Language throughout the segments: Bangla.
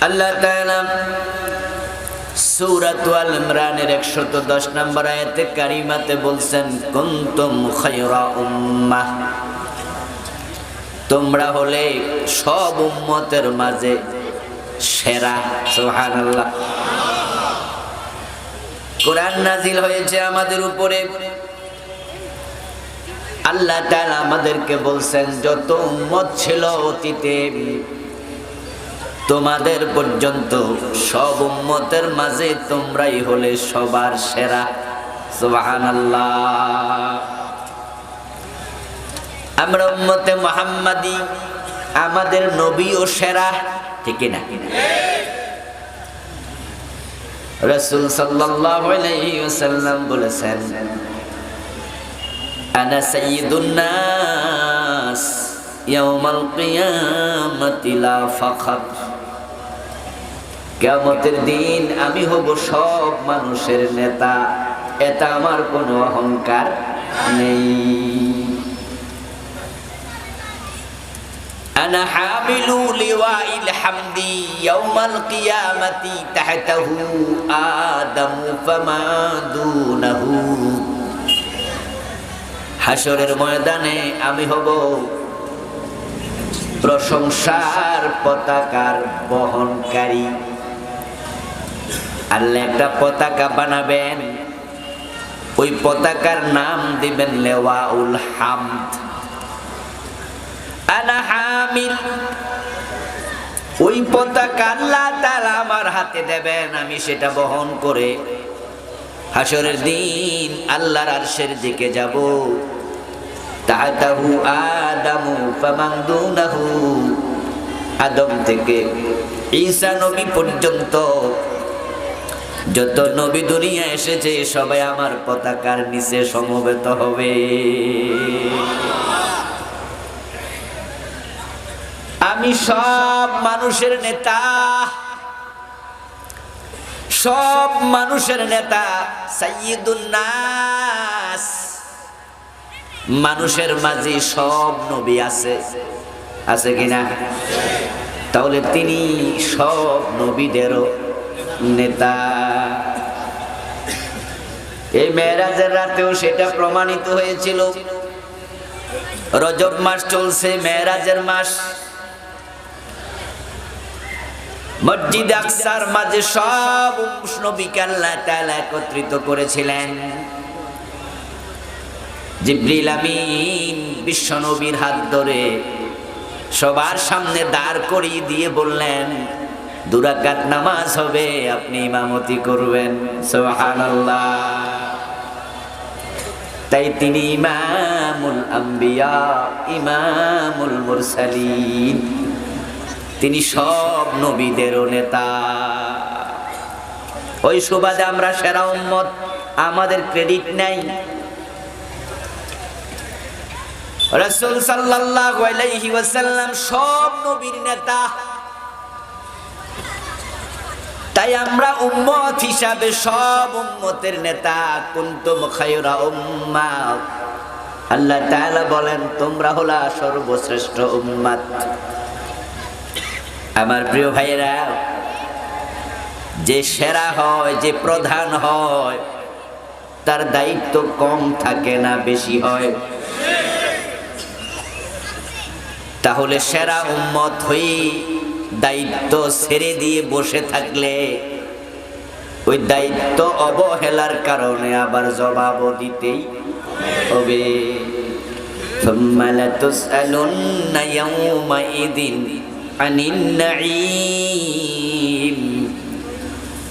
আল্লাহ তাআলা সূরা আল ইমরানের 110 নম্বর আয়াতে কারিমাতে বলছেন, কুনতুম খায়রা উম্মাহ, তোমরা হলে সব উম্মতের মাঝে সেরা। সুবহানাল্লাহ। কোরআন নাজিল হয়েছে আমাদের উপরে। আল্লাহ তাআলা আমাদেরকে বলছেন, যত উম্মত ছিল অতীতে তোমাদের পর্যন্ত সব উম্মতের মাঝে তোমরাই হলে সবার সেরা। সুবহানাল্লাহ। আমরা উম্মতে মুহাম্মাদি, আমাদের নবীও সেরা, ঠিক না? রাসূল সাল্লাল্লাহু আলাইহি ওয়াসাল্লাম বলেছেন, আনা সাইয়্যিদুন নাস ইয়াউমাল কিয়ামাতি লা ফাখর। কিয়ামতের দিন আমি হব সব মানুষের নেতা, এটা আমার কোনো অহংকার নেই। আনা হামিলু লিওয়াইল হামদি ইয়াউমাল কিয়ামাতি তাহতাহু আদামু ফামা দুনাহু। হাসরের ময়দানে আমি হব প্রশংসার পতাকার বহনকারী। আল্লাহ একটা পতাকা বানাবেন, ওই পতাকার নাম দিবেন লেওয়াউল হামদ। আনা হামিল, ওই পতাকা আল্লাহ তাআলা আমার হাতে দেবেন, আমি সেটা বহন করে হাসরের দিন আল্লাহর আরশের দিকে যাব। তাহতাহু আদামু ফামান দুনাহু, আদম থেকে ঈসা নবী পর্যন্ত যত নবী দুনিয়া এসেছে সবাই আমার পতাকার নিচে সমবেত হবে। আমি সব মানুষের নেতা, সব মানুষের নেতা, সাইয়্যিদুন নাস। মানুষের মাঝে সব নবী আছে, আছে কিনা? তাহলে তিনি সব নবীদেরও নেতা। এই মেরাজের রাতেও সেটা প্রমাণিত হয়েছিল। রজব মাস চলছে, মেরাজের মাস। মসজিদ আকসার মাঝে সব নবীকে আল্লাহ তাআলা একত্রিত করেছিলেন। জিবরিল আমিন বিশ্ব নবীর হাত ধরে সবার সামনে দাঁড় করিয়ে দিয়ে বললেন, 2 রাকাত নামাজ হবে, আপনি ইমামতি করবেন। সুবহানাল্লাহ। তাই তিনি ইমামুল আম্বিয়া, ইমামুল মুরসালিন, তিনি সব নবীদেরও নেতা। ওই সুবাদে আমরা সেরা উম্মত, আমাদের ক্রেডিট নাই। রাসূল সাল্লাল্লাহু আলাইহি ওয়াসাল্লাম সব নবীর নেতা। তাই আমরা উম্মত হিসাবে সব উম্মতের নেতা। কুনতুম খায়রা উম্মাহ, আল্লাহ তাআলা বলেন তোমরা হলা সর্বশ্রেষ্ঠ উম্মত। আমার প্রিয় ভাইয়েরা, যে সেরা হয়, যে প্রধান হয়, তার দায়িত্ব কম থাকে না, বেশি হয়। তাহলে সেরা উম্মত হয়ে দায়িত্ব ছেড়ে দিয়ে বসে থাকলে ওই দায়িত্ব অবহেলার কারণে আবার জবাবও দিতেই হবে। সুম্মা লাতুসআলুন্না ইয়াওমাইযিন আনিন নাঈম।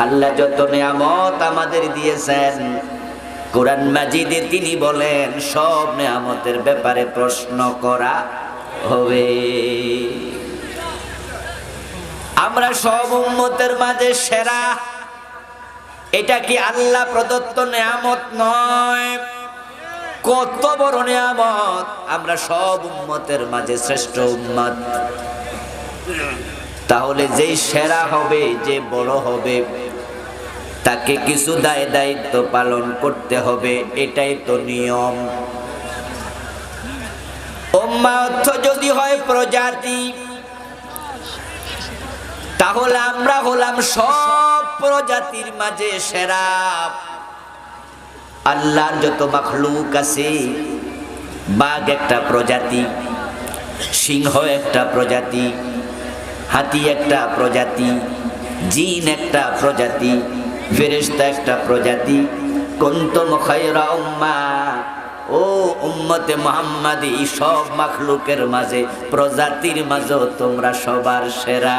আল্লাহ যত নিয়ামত আমাদের দিয়েছেন, কোরআন মাজিদে তিনি বলেন সব নিয়ামতের ব্যাপারে প্রশ্ন করা হবে। আমরা সব উম্মতের মাঝে সেরা, এটা কি আল্লাহ প্রদত্ত নিয়ামত নয়? কত বড় নিয়ামত! আমরা সব উম্মতের মাঝে শ্রেষ্ঠ উম্মত। তাহলে যেই সেরা হবে, যে বড় হবে, তাকে কিছু দায়িত্ব পালন করতে হবে, এটাই তো নিয়ম। উম্মাহ যদি হয় প্রজাতি, তাহলে আমরা হলাম সব প্রজাতির মাঝে সেরা। আল্লাহর যত মাখলুক আছে, বাঘ একটা প্রজাতি, সিংহ একটা প্রজাতি, হাতি একটা প্রজাতি, জিন একটা প্রজাতি, ফেরেশতা একটা প্রজাতি। কুনতুম খায়রা উম্মাহ, ও উম্মতে মুহাম্মাদি, সব মাখলুকের মাঝে, প্রজাতির মাঝে তোমরা সবার সেরা।